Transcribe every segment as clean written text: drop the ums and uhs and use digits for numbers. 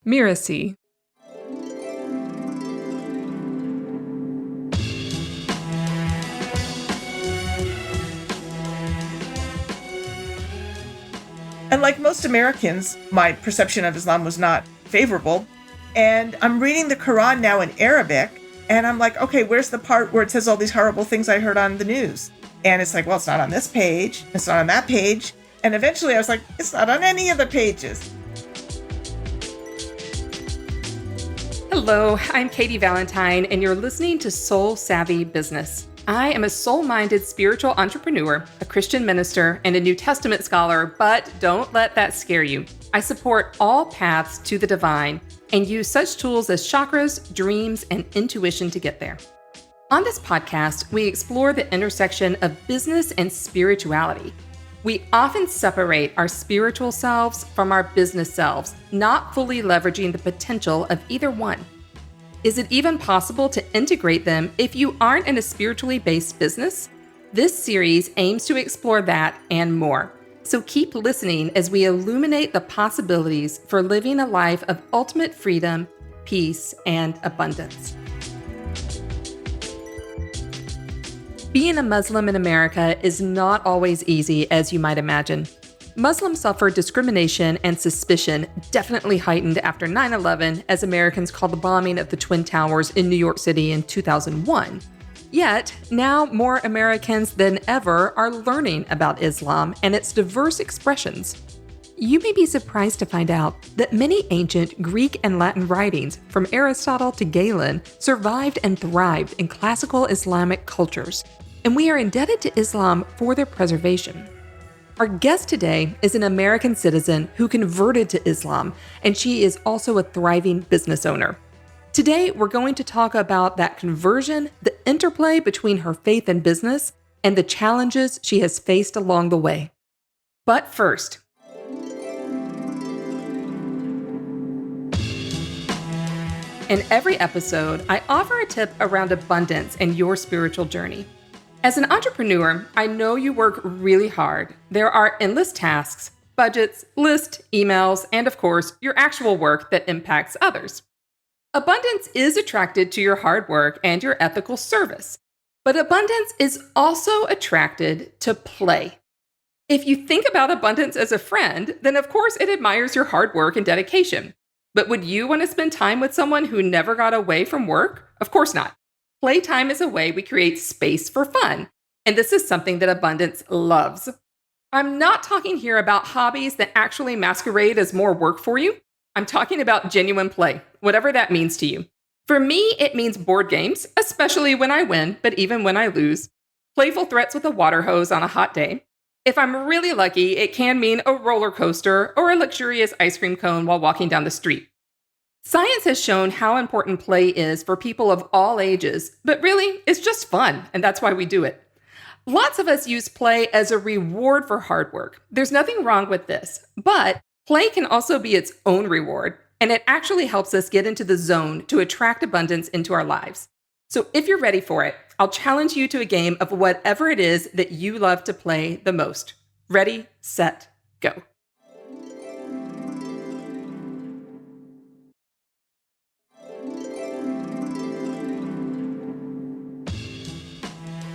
Mirasee. And like most Americans, my perception of Islam was not favorable. And I'm reading the Quran now in Arabic, and I'm like, okay, where's the part where it says all these horrible things I heard on the news? And it's like, well, it's not on this page. It's not on that page. And eventually I was like, it's not on any of the pages. Hello, I'm Katy Valentine, and you're listening to Soul Savvy Business. I am a soul-minded spiritual entrepreneur, a Christian minister, and a New Testament scholar, but don't let that scare you. I support all paths to the divine and use such tools as chakras, dreams, and intuition to get there. On this podcast, we explore the intersection of business and spirituality. We often separate our spiritual selves from our business selves, not fully leveraging the potential of either one. Is it even possible to integrate them if you aren't in a spiritually based business? This series aims to explore that and more. So keep listening as we illuminate the possibilities for living a life of ultimate freedom, peace, and abundance. Being a Muslim in America is not always easy, as you might imagine. Muslims suffer discrimination and suspicion, definitely heightened after 9/11, as Americans call the bombing of the Twin Towers in New York City in 2001. Yet, now more Americans than ever are learning about Islam and its diverse expressions. You may be surprised to find out that many ancient Greek and Latin writings, from Aristotle to Galen, survived and thrived in classical Islamic cultures, and we are indebted to Islam for their preservation. Our guest today is an American citizen who converted to Islam, and she is also a thriving business owner. Today, we're going to talk about that conversion, the interplay between her faith and business, and the challenges she has faced along the way. But first, in every episode, I offer a tip around abundance in your spiritual journey. As an entrepreneur, I know you work really hard. There are endless tasks, budgets, lists, emails, and of course, your actual work that impacts others. Abundance is attracted to your hard work and your ethical service, but abundance is also attracted to play. If you think about abundance as a friend, then of course it admires your hard work and dedication. But would you want to spend time with someone who never got away from work? Of course not. Playtime is a way we create space for fun, and this is something that abundance loves. I'm not talking here about hobbies that actually masquerade as more work for you. I'm talking about genuine play, whatever that means to you. For me, it means board games, especially when I win, but even when I lose. Playful threats with a water hose on a hot day. If I'm really lucky, it can mean a roller coaster or a luxurious ice cream cone while walking down the street. Science has shown how important play is for people of all ages, but really, it's just fun, and that's why we do it. Lots of us use play as a reward for hard work. There's nothing wrong with this, but play can also be its own reward, and it actually helps us get into the zone to attract abundance into our lives. So if you're ready for it, I'll challenge you to a game of whatever it is that you love to play the most. Ready, set, go.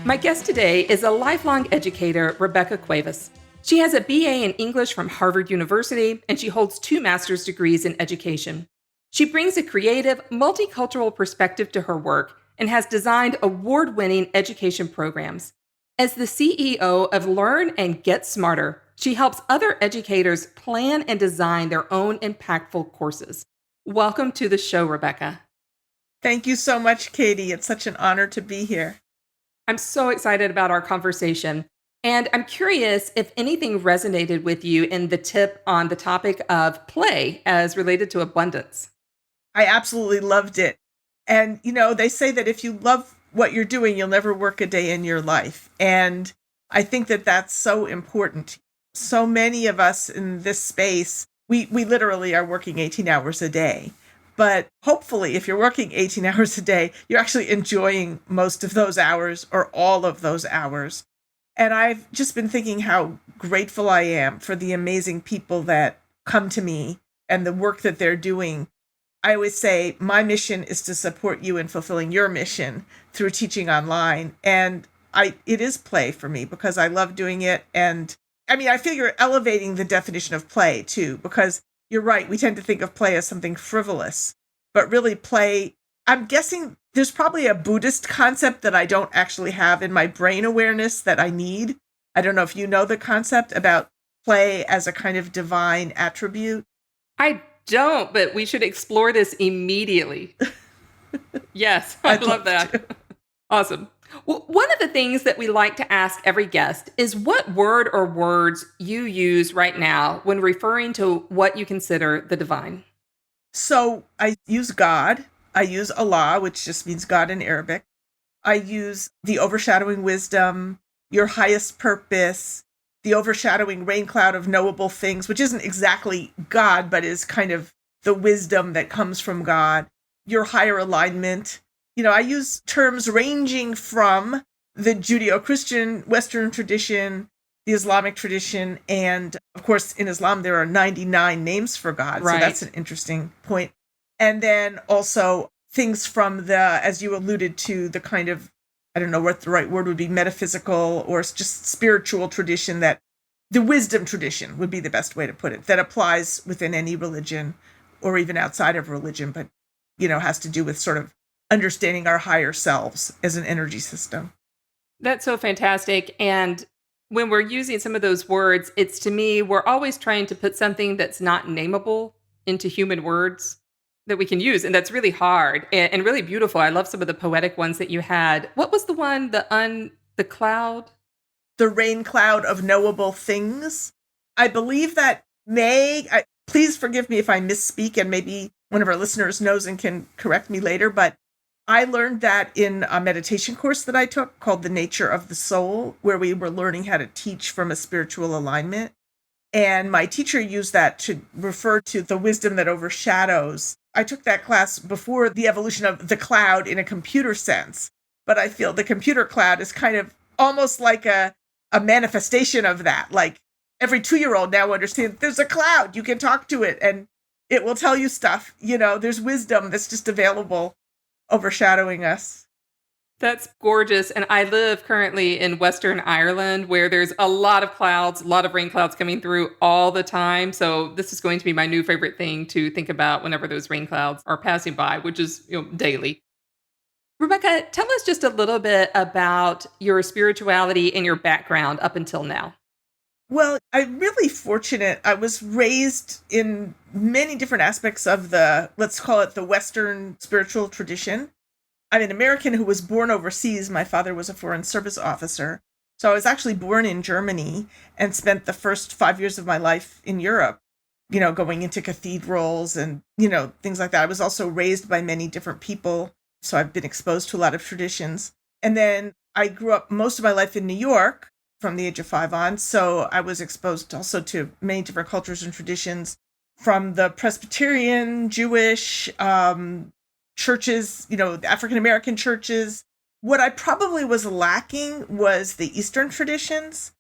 My guest today is a lifelong educator, Rebecca Cuevas. She has a BA in English from Harvard University, and she holds 2 master's degrees in education. She brings a creative, multicultural perspective to her work and has designed award-winning education programs. As the CEO of Learn and Get Smarter, she helps other educators plan and design their own impactful courses. Welcome to the show, Rebecca. Thank you so much, Katy. It's such an honor to be here. I'm so excited about our conversation, and I'm curious if anything resonated with you in the tip on the topic of play as related to abundance. I absolutely loved it. And, they say that if you love what you're doing, you'll never work a day in your life. And I think that that's so important. So many of us in this space, we literally are working 18 hours a day. But hopefully, if you're working 18 hours a day, you're actually enjoying most of those hours or all of those hours. And I've just been thinking how grateful I am for the amazing people that come to me and the work that they're doing I always say my mission is to support you in fulfilling your mission through teaching online. And it is play for me because I love doing it. And I mean, I figure elevating the definition of play too, because you're right. We tend to think of play as something frivolous, but really play, I'm guessing there's probably a Buddhist concept that I don't actually have in my brain awareness that I need. I don't know if you know the concept about play as a kind of divine attribute. I don't, but we should explore this immediately. Yes, I love that. To. Awesome. Well, one of the things that we like to ask every guest is what word or words you use right now when referring to what you consider the divine. So I use God. I use Allah, which just means God in Arabic. I use the overshadowing wisdom, your highest purpose, the overshadowing rain cloud of knowable things, which isn't exactly God, but is kind of the wisdom that comes from God, your higher alignment. You know, I use terms ranging from the Judeo-Christian Western tradition, the Islamic tradition, and of course, in Islam, there are 99 names for God. Right. So that's an interesting point. And then also things from the, as you alluded to, the kind of, I don't know what the right word would be, metaphysical or just spiritual tradition, that the wisdom tradition would be the best way to put it, that applies within any religion or even outside of religion, but, you know, has to do with sort of understanding our higher selves as an energy system. That's so fantastic. And when we're using some of those words, it's, to me, we're always trying to put something that's not nameable into human words that we can use. And that's really hard and really beautiful. I love some of the poetic ones that you had. What was the one, the cloud? The rain cloud of knowable things. I believe that please forgive me if I misspeak, and maybe one of our listeners knows and can correct me later, but I learned that in a meditation course that I took called The Nature of the Soul, where we were learning how to teach from a spiritual alignment. And my teacher used that to refer to the wisdom that overshadows. I took that class before the evolution of the cloud in a computer sense, but I feel the computer cloud is kind of almost like a manifestation of that. Like every 2-year-old now understands there's a cloud, you can talk to it and it will tell you stuff. You know, there's wisdom that's just available, overshadowing us. That's gorgeous. And I live currently in Western Ireland, where there's a lot of clouds, a lot of rain clouds coming through all the time. So this is going to be my new favorite thing to think about whenever those rain clouds are passing by, which is, you know, daily. Rebecca, tell us just a little bit about your spirituality and your background up until now. Well, I'm really fortunate. I was raised in many different aspects of the, let's call it the Western spiritual tradition. I'm an American who was born overseas. My father was a foreign service officer. So I was actually born in Germany and spent the first 5 years of my life in Europe, you know, going into cathedrals and, you know, things like that. I was also raised by many different people. So I've been exposed to a lot of traditions. And then I grew up most of my life in New York from the age of 5 on. So I was exposed also to many different cultures and traditions, from the Presbyterian, Jewish, churches, you know, the African-American churches. What I probably was lacking was the Eastern traditions,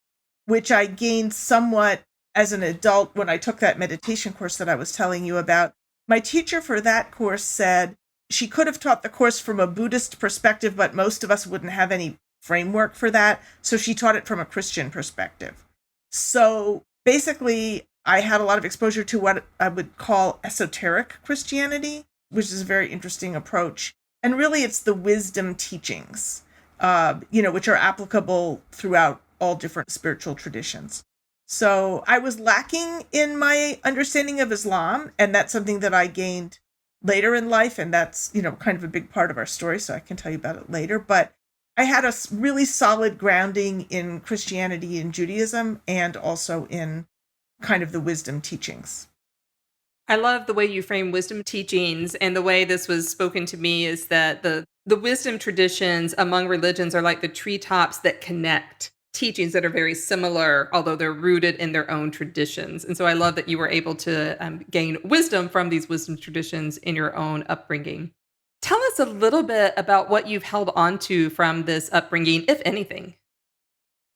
which I gained somewhat as an adult when I took that meditation course that I was telling you about. My teacher for that course said she could have taught the course from a Buddhist perspective, but most of us wouldn't have any framework for that. So she taught it from a Christian perspective. So basically, I had a lot of exposure to what I would call esoteric Christianity, which is a very interesting approach. And really, it's the wisdom teachings, you know, which are applicable throughout all different spiritual traditions. So I was lacking in my understanding of Islam, and that's something that I gained later in life. And that's, you know, kind of a big part of our story, so I can tell you about it later. But I had a really solid grounding in Christianity and Judaism, and also in kind of the wisdom teachings. I love the way you frame wisdom teachings, and the way this was spoken to me is that the wisdom traditions among religions are like the treetops that connect teachings that are very similar, although they're rooted in their own traditions. And so I love that you were able to gain wisdom from these wisdom traditions in your own upbringing. Tell us a little bit about what you've held on to from this upbringing, if anything.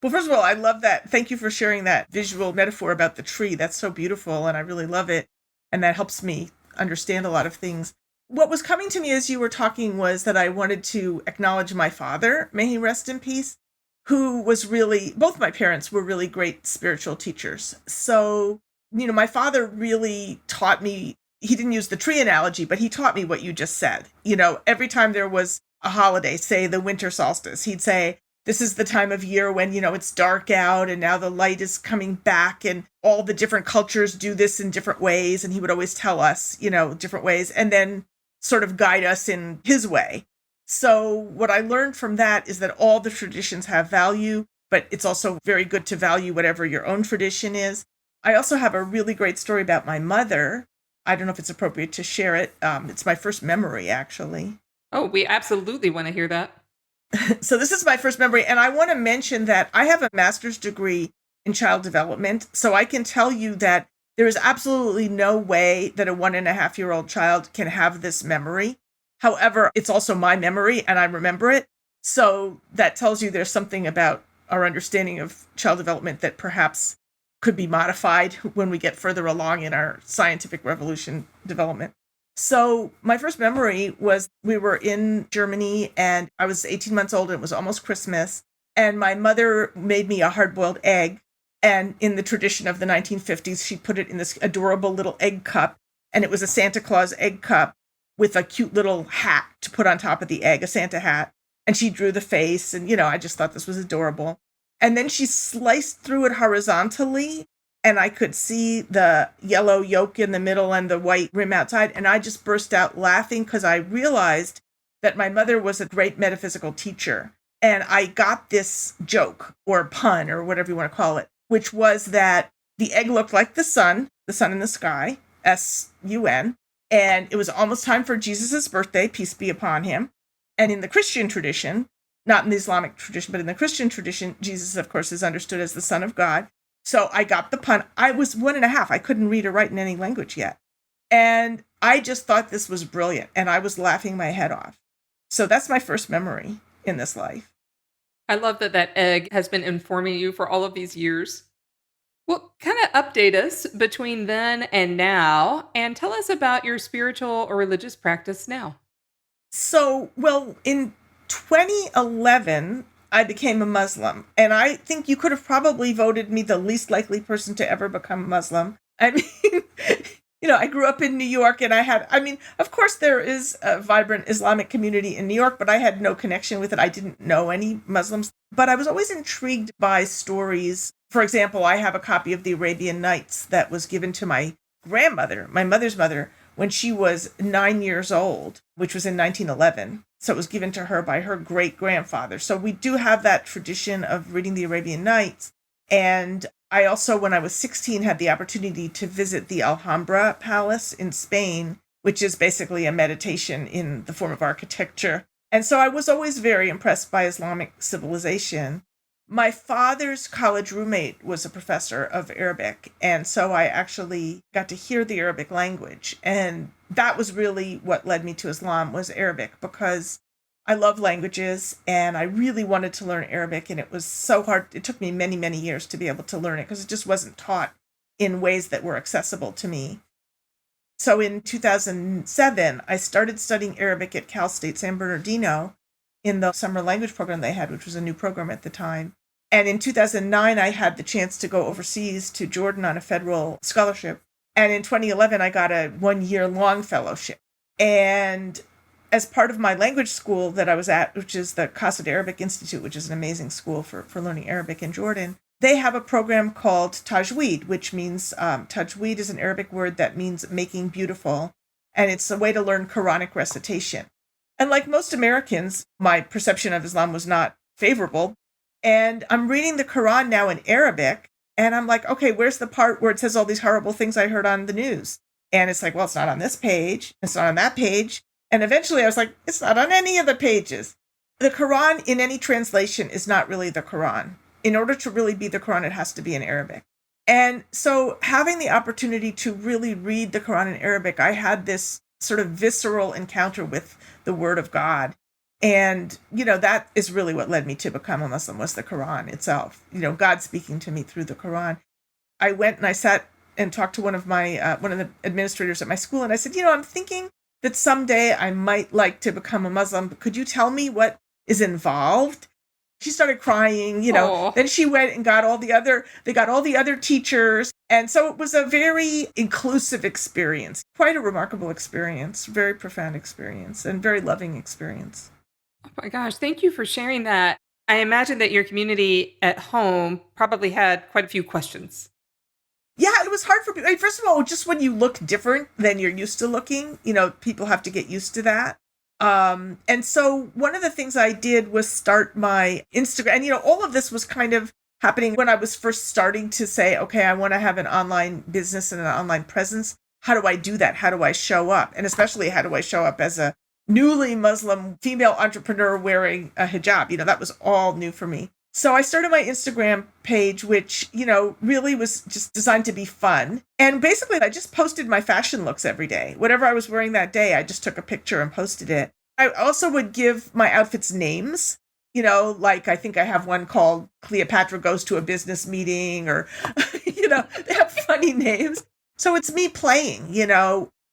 Well, first of all, I love that. Thank you for sharing that visual metaphor about the tree. That's so beautiful, and I really love it. And that helps me understand a lot of things. What was coming to me as you were talking was that I wanted to acknowledge my father, may he rest in peace, who was really, both my parents were really great spiritual teachers. So, my father really taught me, he didn't use the tree analogy, but he taught me what you just said. Every time there was a holiday, say the winter solstice, he'd say, this is the time of year when, it's dark out and now the light is coming back and all the different cultures do this in different ways. And he would always tell us, different ways and then sort of guide us in his way. So what I learned from that is that all the traditions have value, but it's also very good to value whatever your own tradition is. I also have a really great story about my mother. I don't know if it's appropriate to share it. It's my first memory, actually. Oh, we absolutely want to hear that. So this is my first memory, and I want to mention that I have a master's degree in child development, so I can tell you that there is absolutely no way that a 1.5-year-old child can have this memory. However, it's also my memory, and I remember it. So that tells you there's something about our understanding of child development that perhaps could be modified when we get further along in our scientific revolution development. So my first memory was we were in Germany and I was 18 months old and it was almost Christmas. And my mother made me a hard-boiled egg. And in the tradition of the 1950s, she put it in this adorable little egg cup. And it was a Santa Claus egg cup with a cute little hat to put on top of the egg, a Santa hat. And she drew the face. And, I just thought this was adorable. And then she sliced through it horizontally. And I could see the yellow yolk in the middle and the white rim outside. And I just burst out laughing because I realized that my mother was a great metaphysical teacher. And I got this joke or pun or whatever you want to call it, which was that the egg looked like the sun in the sky, S-U-N. And it was almost time for Jesus's birthday, peace be upon him. And in the Christian tradition, not in the Islamic tradition, but in the Christian tradition, Jesus, of course, is understood as the Son of God. So I got the pun. I was 1.5. I couldn't read or write in any language yet. And I just thought this was brilliant. And I was laughing my head off. So that's my first memory in this life. I love that egg has been informing you for all of these years. Well, kind of update us between then and now and tell us about your spiritual or religious practice now. So, in 2011, I became a Muslim. And I think you could have probably voted me the least likely person to ever become Muslim. I mean, I grew up in New York and of course there is a vibrant Islamic community in New York, but I had no connection with it. I didn't know any Muslims, but I was always intrigued by stories. For example, I have a copy of the Arabian Nights that was given to my grandmother, my mother's mother, when she was 9 years old, which was in 1911. So it was given to her by her great-grandfather. So we do have that tradition of reading the Arabian Nights. And I also, when I was 16, had the opportunity to visit the Alhambra Palace in Spain, which is basically a meditation in the form of architecture. And so I was always very impressed by Islamic civilization. My father's college roommate was a professor of Arabic, and so I actually got to hear the Arabic language. And that was really what led me to Islam, was Arabic, because I love languages and I really wanted to learn Arabic, and it was so hard. It took me many, many years to be able to learn it because it just wasn't taught in ways that were accessible to me. So in 2007, I started studying Arabic at Cal State San Bernardino in the summer language program they had, which was a new program at the time. And in 2009, I had the chance to go overseas to Jordan on a federal scholarship. And in 2011, I got a 1-year-long fellowship. And as part of my language school that I was at, which is the Qasd Arabic Institute, which is an amazing school for learning Arabic in Jordan, they have a program called Tajweed, which means Tajweed is an Arabic word that means making beautiful. And it's a way to learn Quranic recitation. And like most Americans, my perception of Islam was not favorable. And I'm reading the Quran now in Arabic, and I'm like, okay, where's the part where it says all these horrible things I heard on the news? And it's like, well, it's not on this page. It's not on that page. And eventually I was like, it's not on any of the pages. The Quran in any translation is not really the Quran. In order to really be the Quran, it has to be in Arabic. And so having the opportunity to really read the Quran in Arabic, I had this sort of visceral encounter with the Word of God. And, that is really what led me to become a Muslim, was the Quran itself. God speaking to me through the Quran. I went and I sat and talked to one of the administrators at my school, and I said, I'm thinking that someday I might like to become a Muslim. Could you tell me what is involved? She started crying, Aw. Then she went and got all the other teachers. And so it was a very inclusive experience, quite a remarkable experience, very profound experience, and very loving experience. Oh my gosh, thank you for sharing that. I imagine that your community at home probably had quite a few questions. Yeah, it was hard for people. First of all, just when you look different than you're used to looking, people have to get used to that. And so one of the things I did was start my Instagram. And, all of this was kind of happening when I was first starting to say, okay, I want to have an online business and an online presence. How do I do that? How do I show up? And especially, how do I show up as a newly Muslim female entrepreneur wearing a hijab? That was all new for me. So I started my Instagram page, which, really was just designed to be fun. And basically, I just posted my fashion looks every day. Whatever I was wearing that day, I just took a picture and posted it. I also would give my outfits names, like I think I have one called Cleopatra Goes to a Business Meeting, or, they have funny names. So it's me playing,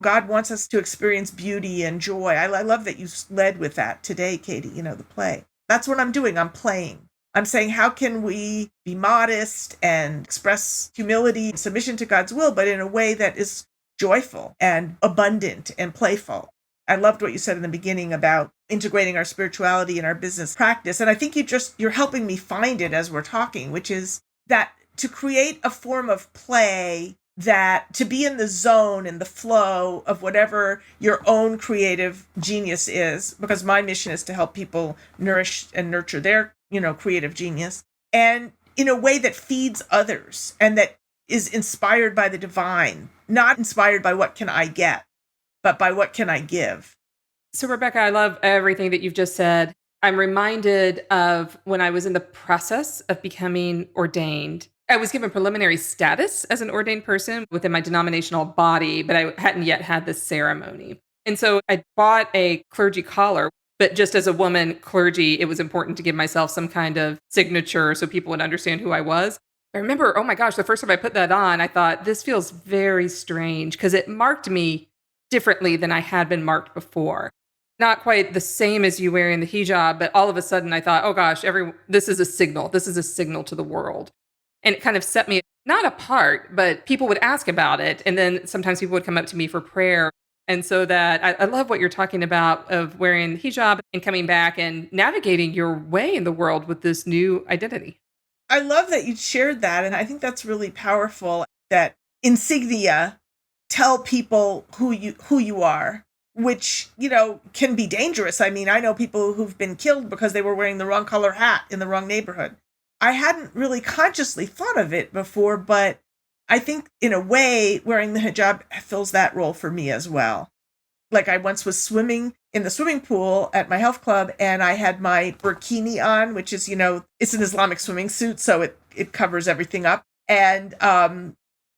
God wants us to experience beauty and joy. I love that you led with that today, Katy, the play. That's what I'm doing. I'm playing. I'm saying, how can we be modest and express humility and submission to God's will, but in a way that is joyful and abundant and playful? I loved what you said in the beginning about integrating our spirituality in our business practice. And I think you're helping me find it as we're talking, which is that to create a form of play, that to be in the zone and the flow of whatever your own creative genius is, because my mission is to help people nourish and nurture their creative genius, and in a way that feeds others and that is inspired by the divine, not inspired by what can I get, but by what can I give. So, Rebecca, I love everything that you've just said. I'm reminded of when I was in the process of becoming ordained. I was given preliminary status as an ordained person within my denominational body, but I hadn't yet had the ceremony. And so I bought a clergy collar. But just as a woman clergy, it was important to give myself some kind of signature so people would understand who I was. I remember, oh my gosh, the first time I put that on, I thought, this feels very strange because it marked me differently than I had been marked before. Not quite the same as you wearing the hijab, but all of a sudden I thought, oh gosh, this is a signal. This is a signal to the world. And it kind of set me not apart, but people would ask about it. And then sometimes people would come up to me for prayer. And so that I love what you're talking about of wearing hijab and coming back and navigating your way in the world with this new identity. I love that you shared that. And I think that's really powerful, that insignia tell people who you are, which, can be dangerous. I mean, I know people who've been killed because they were wearing the wrong color hat in the wrong neighborhood. I hadn't really consciously thought of it before, but I think in a way, wearing the hijab fills that role for me as well. Like I once was swimming in the swimming pool at my health club and I had my burkini on, which is, it's an Islamic swimming suit. So it covers everything up. And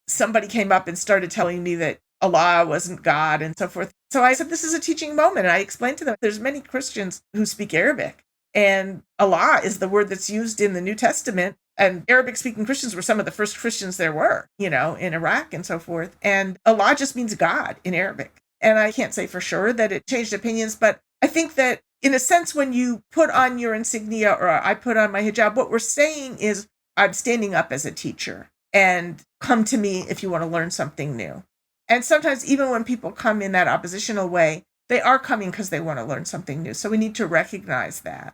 somebody came up and started telling me that Allah wasn't God and so forth. So I said, this is a teaching moment. And I explained to them, there's many Christians who speak Arabic. And Allah is the word that's used in the New Testament. And Arabic-speaking Christians were some of the first Christians there were, in Iraq and so forth. And Allah just means God in Arabic. And I can't say for sure that it changed opinions, but I think that in a sense, when you put on your insignia or I put on my hijab, what we're saying is I'm standing up as a teacher and come to me if you want to learn something new. And sometimes even when people come in that oppositional way, they are coming because they want to learn something new. So we need to recognize that.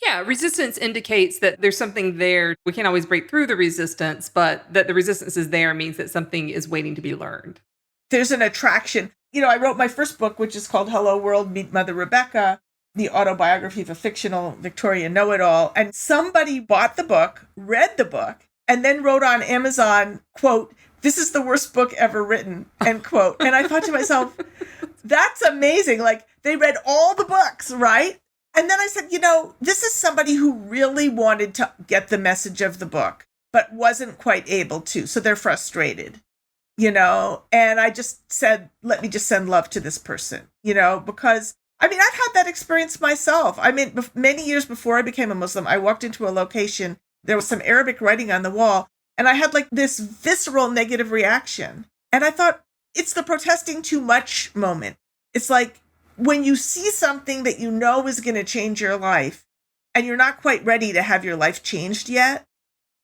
Yeah, resistance indicates that there's something there. We can't always break through the resistance, but that the resistance is there means that something is waiting to be learned. There's an attraction. I wrote my first book, which is called Hello World, Meet Mother Rebecca, the autobiography of a fictional Victorian know-it-all. And somebody bought the book, read the book, and then wrote on Amazon, quote, "This is the worst book ever written," end quote. And I thought to myself, that's amazing. Like, they read all the books, right? And then I said, this is somebody who really wanted to get the message of the book, but wasn't quite able to. So they're frustrated, and I just said, let me just send love to this person, because I've had that experience myself. Many years before I became a Muslim, I walked into a location. There was some Arabic writing on the wall. And I had like this visceral negative reaction. And I thought, it's the protesting too much moment. It's like when you see something that you know is going to change your life and you're not quite ready to have your life changed yet,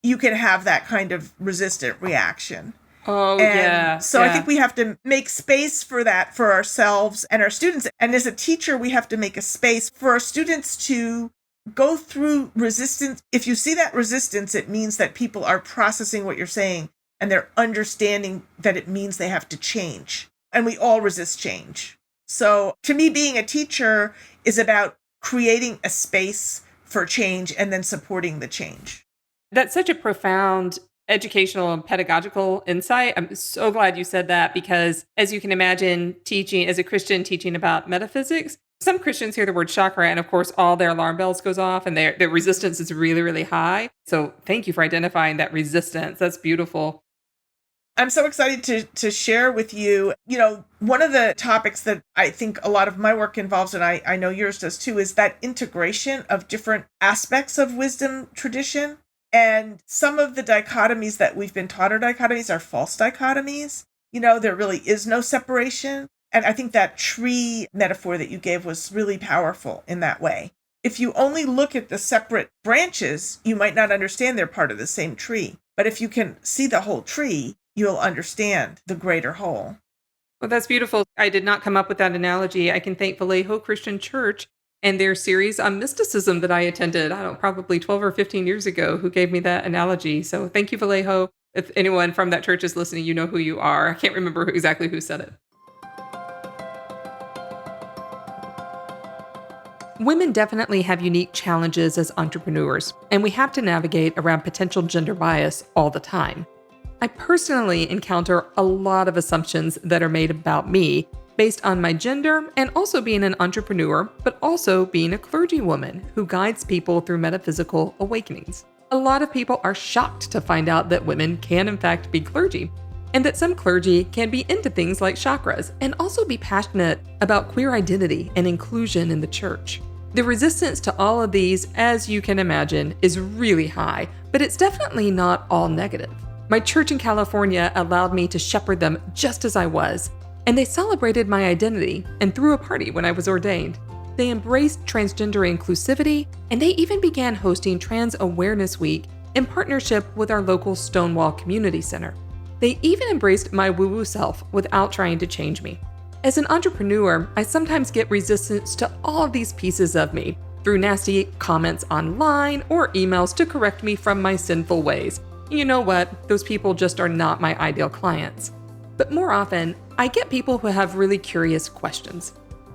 you can have that kind of resistant reaction. Oh, and yeah. So I think we have to make space for that for ourselves and our students. And as a teacher, we have to make a space for our students to go through resistance. If you see that resistance, it means that people are processing what you're saying and they're understanding that it means they have to change. And we all resist change. So to me, being a teacher is about creating a space for change and then supporting the change. That's such a profound educational and pedagogical insight. I'm so glad you said that because, as you can imagine, teaching as a Christian, teaching about metaphysics, some Christians hear the word chakra and of course all their alarm bells goes off and their resistance is really, really high. So thank you for identifying that resistance. That's beautiful. I'm so excited to share with you, one of the topics that I think a lot of my work involves, and I know yours does too, is that integration of different aspects of wisdom tradition. And some of the dichotomies that we've been taught are false dichotomies. There really is no separation. And I think that tree metaphor that you gave was really powerful in that way. If you only look at the separate branches, you might not understand they're part of the same tree. But if you can see the whole tree, you'll understand the greater whole. Well, that's beautiful. I did not come up with that analogy. I can thank Vallejo Christian Church and their series on mysticism that I attended, probably 12 or 15 years ago, who gave me that analogy. So thank you, Vallejo. If anyone from that church is listening, you know who you are. I can't remember exactly who said it. Women definitely have unique challenges as entrepreneurs, and we have to navigate around potential gender bias all the time. I personally encounter a lot of assumptions that are made about me based on my gender and also being an entrepreneur, but also being a clergy woman who guides people through metaphysical awakenings. A lot of people are shocked to find out that women can in fact be clergy, and that some clergy can be into things like chakras and also be passionate about queer identity and inclusion in the church. The resistance to all of these, as you can imagine, is really high, but it's definitely not all negative. My church in California allowed me to shepherd them just as I was, and they celebrated my identity and threw a party when I was ordained. They embraced transgender inclusivity, and they even began hosting Trans Awareness Week in partnership with our local Stonewall Community Center. They even embraced my woo-woo self without trying to change me. As an entrepreneur, I sometimes get resistance to all of these pieces of me through nasty comments online or emails to correct me from my sinful ways. You know what? Those people just are not my ideal clients. But more often, I get people who have really curious questions.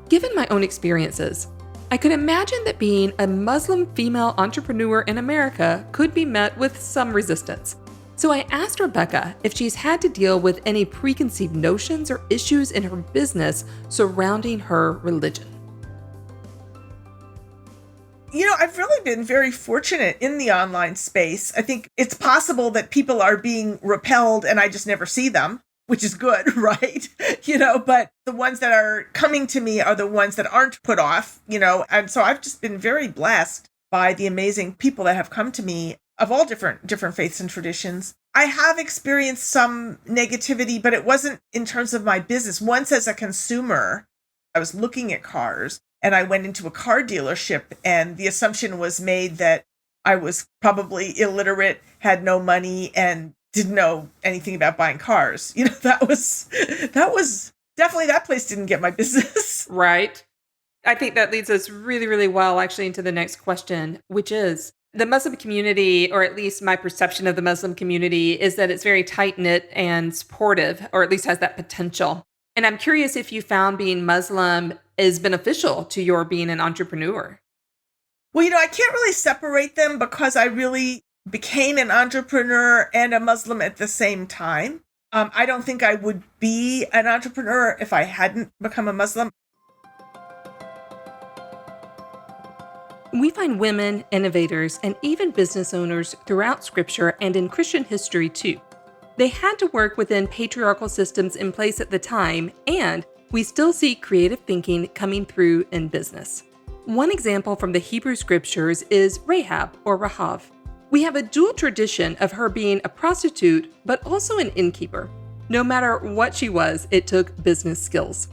Given my own experiences, I could imagine that being a Muslim female entrepreneur in America could be met with some resistance. So I asked Rebecca if she's had to deal with any preconceived notions or issues in her business surrounding her religion. I've really been very fortunate in the online space. I think it's possible that people are being repelled and I just never see them, which is good, right? But the ones that are coming to me are the ones that aren't put off, and so I've just been very blessed by the amazing people that have come to me of all different faiths and traditions. I have experienced some negativity, but it wasn't in terms of my business. Once as a consumer, I was looking at cars and I went into a car dealership and the assumption was made that I was probably illiterate, had no money, and didn't know anything about buying cars. That was definitely, that place didn't get my business. Right. I think that leads us really, really well actually into the next question, which is the Muslim community, or at least my perception of the Muslim community, is that it's very tight-knit and supportive, or at least has that potential. And I'm curious if you found being Muslim is beneficial to your being an entrepreneur. Well, I can't really separate them because I really became an entrepreneur and a Muslim at the same time. I don't think I would be an entrepreneur if I hadn't become a Muslim. We find women, innovators, and even business owners throughout Scripture and in Christian history too. They had to work within patriarchal systems in place at the time, and we still see creative thinking coming through in business. One example from the Hebrew Scriptures is Rahab or Rahav. We have a dual tradition of her being a prostitute, but also an innkeeper. No matter what she was, it took business skills.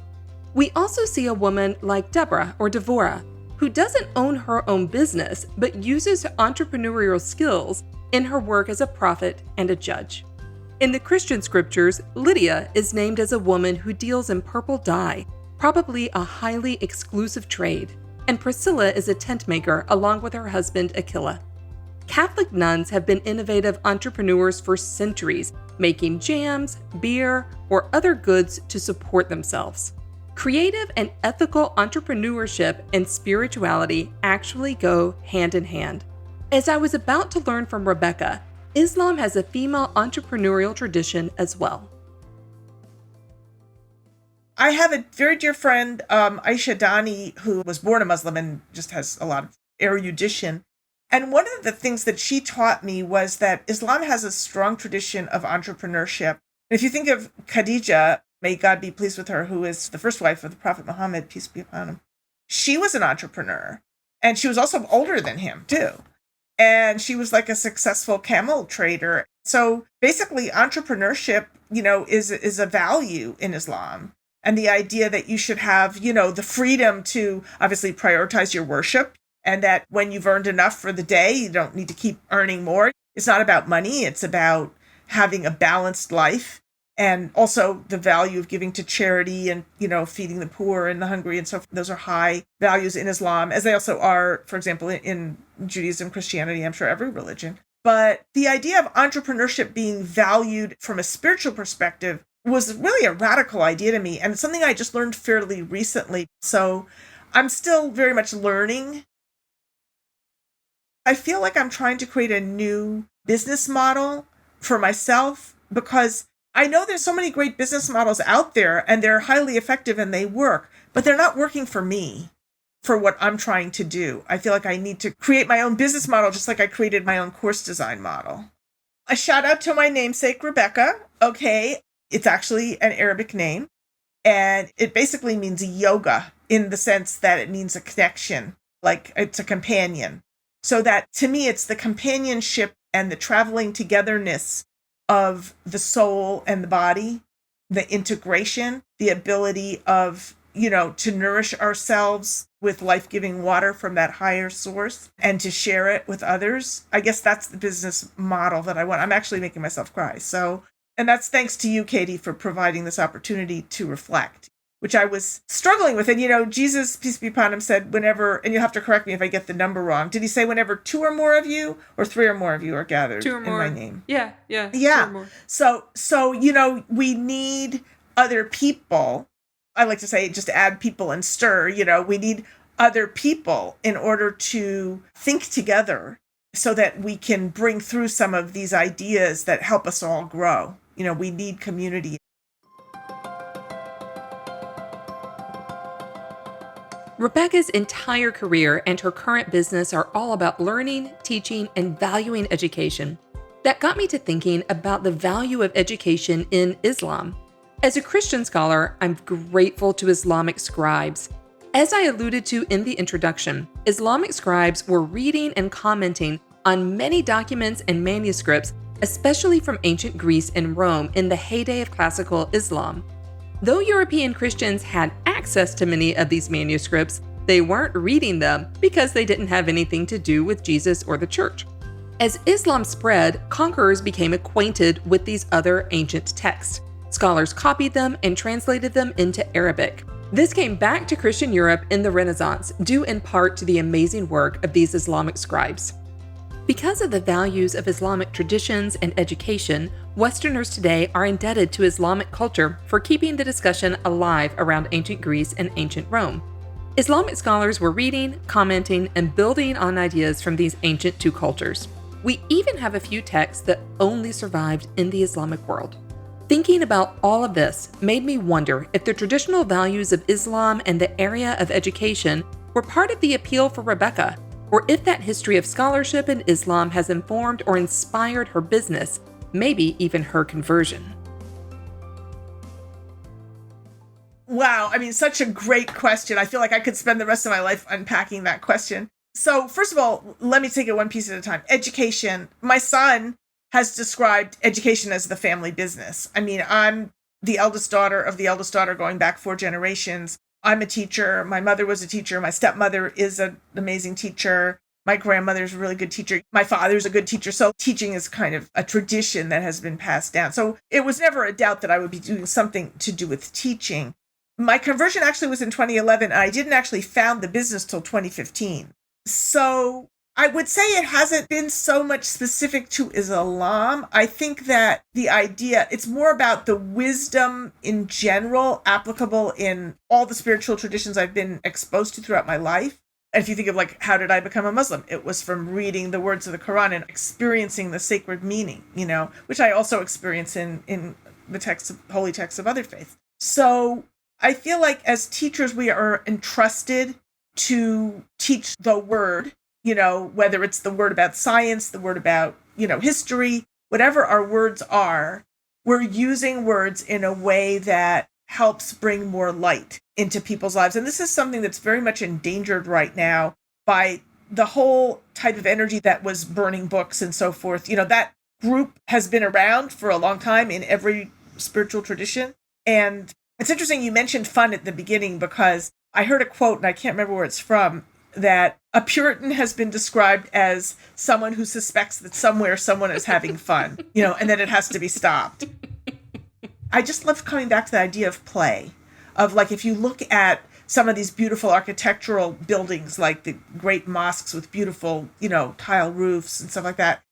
We also see a woman like Deborah or Devorah, who doesn't own her own business, but uses entrepreneurial skills in her work as a prophet and a judge. In the Christian scriptures, Lydia is named as a woman who deals in purple dye, probably a highly exclusive trade, and Priscilla is a tent maker along with her husband Aquila. Catholic nuns have been innovative entrepreneurs for centuries, making jams, beer, or other goods to support themselves. Creative and ethical entrepreneurship and spirituality actually go hand in hand. As I was about to learn from Rebecca, Islam has a female entrepreneurial tradition as well. I have a very dear friend, Aisha Dani, who was born a Muslim and just has a lot of erudition. And one of the things that she taught me was that Islam has a strong tradition of entrepreneurship. If you think of Khadija, may God be pleased with her, who is the first wife of the Prophet Muhammad, peace be upon him, she was an entrepreneur. And she was also older than him, too. And she was like a successful camel trader. So basically, entrepreneurship, is a value in Islam. And the idea that you should have, the freedom to obviously prioritize your worship, and that when you've earned enough for the day, you don't need to keep earning more. It's not about money. It's about having a balanced life, and also the value of giving to charity and, feeding the poor and the hungry. And so those are high values in Islam, as they also are, for example, in Judaism, Christianity, I'm sure every religion. But the idea of entrepreneurship being valued from a spiritual perspective was really a radical idea to me, and it's something I just learned fairly recently. So I'm still very much learning. I feel like I'm trying to create a new business model for myself, because I know there's so many great business models out there and they're highly effective and they work, but they're not working for me, for what I'm trying to do. I feel like I need to create my own business model, just like I created my own course design model. A shout out to my namesake, Rebecca. Okay, it's actually an Arabic name, and it basically means yoga in the sense that it means a connection, like it's a companion. So that to me, it's the companionship and the traveling togetherness of the soul and the body, the integration, the ability of, to nourish ourselves with life-giving water from that higher source and to share it with others. I guess that's the business model that I want. I'm actually making myself cry. And that's thanks to you, Katy, for providing this opportunity to reflect, which I was struggling with. And, Jesus, peace be upon him, said whenever, and you'll have to correct me if I get the number wrong. Did he say whenever 2 or more of you or 3 or more of you are gathered 2 or more. in my name? Yeah. 2 or more. So, we need other people. I like to say just add people and stir, we need other people in order to think together so that we can bring through some of these ideas that help us all grow. We need community. Rebecca's entire career and her current business are all about learning, teaching, and valuing education. That got me to thinking about the value of education in Islam. As a Christian scholar, I'm grateful to Islamic scribes. As I alluded to in the introduction, Islamic scribes were reading and commenting on many documents and manuscripts, especially from ancient Greece and Rome in the heyday of classical Islam. Though European Christians had access to many of these manuscripts, they weren't reading them because they didn't have anything to do with Jesus or the church. As Islam spread, conquerors became acquainted with these other ancient texts. Scholars copied them and translated them into Arabic. This came back to Christian Europe in the Renaissance, due in part to the amazing work of these Islamic scribes. Because of the values of Islamic traditions and education, Westerners today are indebted to Islamic culture for keeping the discussion alive around ancient Greece and ancient Rome. Islamic scholars were reading, commenting, and building on ideas from these ancient two cultures. We even have a few texts that only survived in the Islamic world. Thinking about all of this made me wonder if the traditional values of Islam and the area of education were part of the appeal for Rebecca, or if that history of scholarship in Islam has informed or inspired her business, maybe even her conversion. Wow. Such a great question. I feel like I could spend the rest of my life unpacking that question. So first of all, let me take it one piece at a time. Education. My son has described education as the family business. I mean, I'm the eldest daughter of the eldest daughter going back 4 generations. I'm a teacher. My mother was a teacher. My stepmother is an amazing teacher. My grandmother's a really good teacher. My father's a good teacher. So teaching is kind of a tradition that has been passed down. So it was never a doubt that I would be doing something to do with teaching. My conversion actually was in 2011, and I didn't actually found the business till 2015. So I would say it hasn't been so much specific to Islam. I think that the idea, it's more about the wisdom in general applicable in all the spiritual traditions I've been exposed to throughout my life. And if you think of like, how did I become a Muslim? It was from reading the words of the Quran and experiencing the sacred meaning, which I also experience in the texts, holy texts of other faiths. So I feel like as teachers, we are entrusted to teach the word, whether it's the word about science, the word about, history, whatever our words are, we're using words in a way that helps bring more light into people's lives. And this is something that's very much endangered right now by the whole type of energy that was burning books and so forth. That group has been around for a long time in every spiritual tradition. And it's interesting you mentioned fun at the beginning, because I heard a quote, and I can't remember where it's from, that a Puritan has been described as someone who suspects that somewhere someone is having fun, and then it has to be stopped. I just love coming back to the idea of play, of like, if you look at some of these beautiful architectural buildings, like the great mosques with beautiful, tile roofs and stuff like that,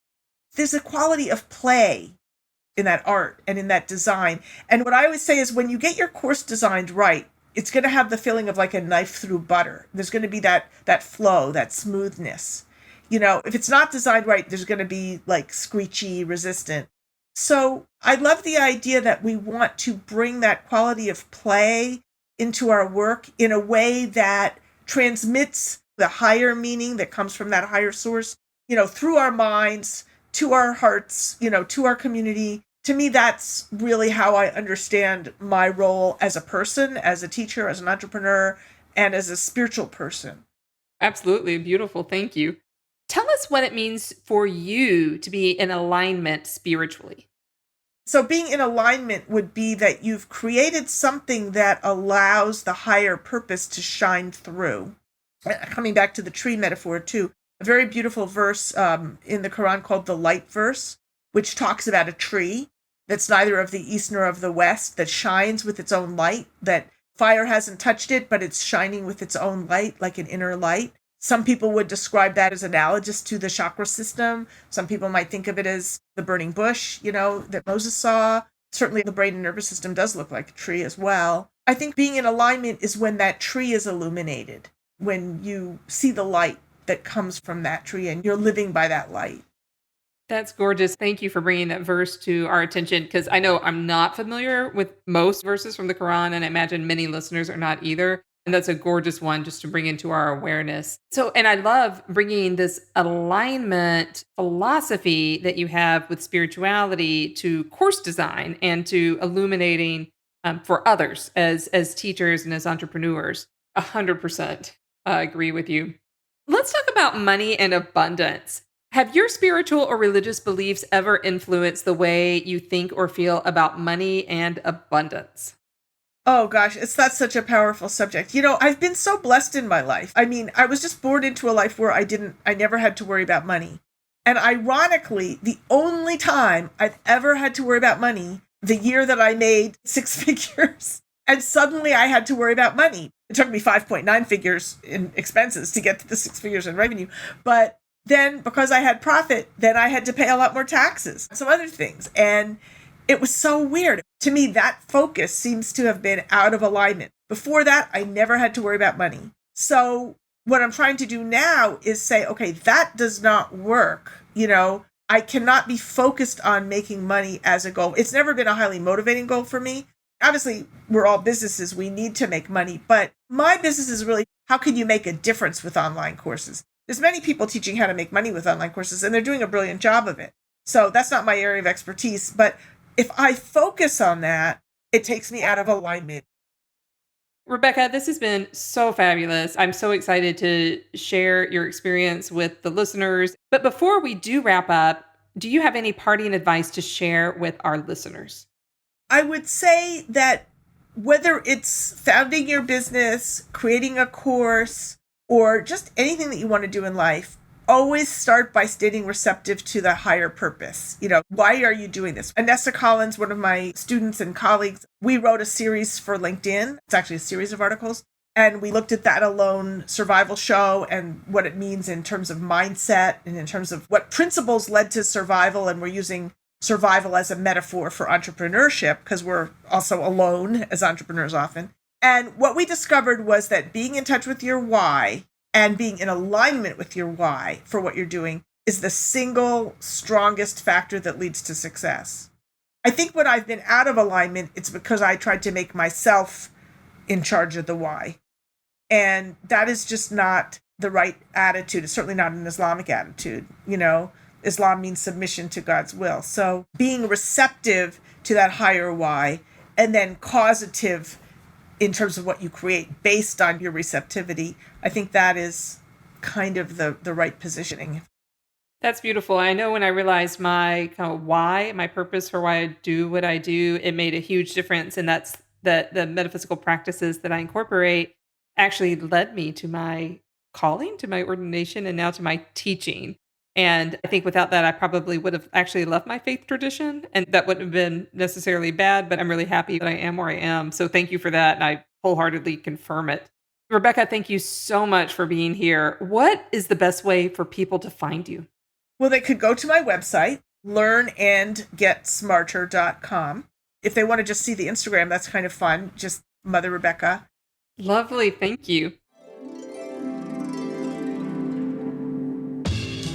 there's a quality of play in that art and in that design. And what I always say is when you get your course designed right, it's going to have the feeling of like a knife through butter. There's going to be that flow, that smoothness. If it's not designed right, there's going to be like screechy, resistant. So I love the idea that we want to bring that quality of play into our work in a way that transmits the higher meaning that comes from that higher source, through our minds, to our hearts, to our community. To me, that's really how I understand my role as a person, as a teacher, as an entrepreneur, and as a spiritual person. Absolutely. Beautiful. Thank you. Tell us what it means for you to be in alignment spiritually. So being in alignment would be that you've created something that allows the higher purpose to shine through. Coming back to the tree metaphor too, a very beautiful verse in the Quran called the light verse, which talks about a tree that's neither of the east nor of the west, that shines with its own light, that fire hasn't touched it, but it's shining with its own light, like an inner light. Some people would describe that as analogous to the chakra system. Some people might think of it as the burning bush, that Moses saw. Certainly the brain and nervous system does look like a tree as well. I think being in alignment is when that tree is illuminated, when you see the light that comes from that tree and you're living by that light. That's gorgeous. Thank you for bringing that verse to our attention, because I know I'm not familiar with most verses from the Quran, and I imagine many listeners are not either. And that's a gorgeous one just to bring into our awareness. So, and I love bringing this alignment philosophy that you have with spirituality to course design and to illuminating for others as teachers and as entrepreneurs. 100% agree with you. Let's talk about money and abundance. Have your spiritual or religious beliefs ever influenced the way you think or feel about money and abundance? Oh gosh, that's such a powerful subject. I've been so blessed in my life. I mean, I was just born into a life where I never had to worry about money. And ironically, the only time I've ever had to worry about money, the year that I made 6 figures, and suddenly I had to worry about money. It took me 5.9 figures in expenses to get to the 6 figures in revenue. But then because I had profit, then I had to pay a lot more taxes, some other things. And it was so weird. To me, that focus seems to have been out of alignment. Before that, I never had to worry about money. So what I'm trying to do now is say, okay, that does not work. I cannot be focused on making money as a goal. It's never been a highly motivating goal for me. Obviously, we're all businesses. We need to make money. But my business is really, how can you make a difference with online courses? There's many people teaching how to make money with online courses, and they're doing a brilliant job of it. So that's not my area of expertise. But if I focus on that, it takes me out of alignment. Rebecca, this has been so fabulous. I'm so excited to share your experience with the listeners. But before we do wrap up, do you have any parting advice to share with our listeners? I would say that whether it's founding your business, creating a course, or just anything that you want to do in life, always start by staying receptive to the higher purpose. Why are you doing this? Anessa Collins, one of my students and colleagues, we wrote a series for LinkedIn. It's actually a series of articles. And we looked at that alone survival show and what it means in terms of mindset and in terms of what principles led to survival. And we're using survival as a metaphor for entrepreneurship because we're also alone as entrepreneurs often. And what we discovered was that being in touch with your why and being in alignment with your why for what you're doing is the single strongest factor that leads to success. I think when I've been out of alignment, it's because I tried to make myself in charge of the why. And that is just not the right attitude. It's certainly not an Islamic attitude. Islam means submission to God's will. So being receptive to that higher why and then causative in terms of what you create based on your receptivity, I think that is kind of the right positioning. That's beautiful. I know when I realized my kind of why, my purpose for why I do what I do, it made a huge difference. And that's the metaphysical practices that I incorporate actually led me to my calling, to my ordination, and now to my teaching. And I think without that, I probably would have actually left my faith tradition, and that wouldn't have been necessarily bad, but I'm really happy that I am where I am. So thank you for that, and I wholeheartedly confirm it. Rebecca, thank you so much for being here. What is the best way for people to find you? Well, they could go to my website, learnandgetsmarter.com. If they want to just see the Instagram, that's kind of fun. Just Mother Rebecca. Lovely. Thank you.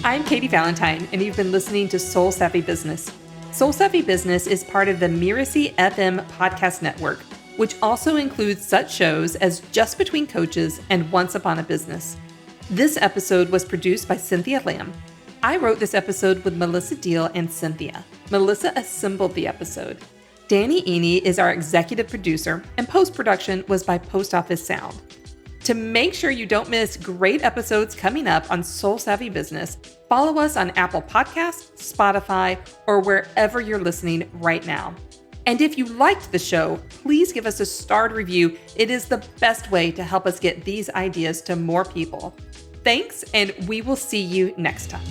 I'm Katy Valentine, and you've been listening to Soul Savvy Business. Soul Savvy Business is part of the Mirasee FM podcast network, which also includes such shows as Just Between Coaches and Once Upon a Business. This episode was produced by Cynthia Lamb. I wrote this episode with Melissa Deal and Cynthia. Melissa assembled the episode. Danny Eny is our executive producer, and post-production was by Post Office Sound. To make sure you don't miss great episodes coming up on Soul Savvy Business, follow us on Apple Podcasts, Spotify, or wherever you're listening right now. And if you liked the show, please give us a starred review. It is the best way to help us get these ideas to more people. Thanks, and we will see you next time.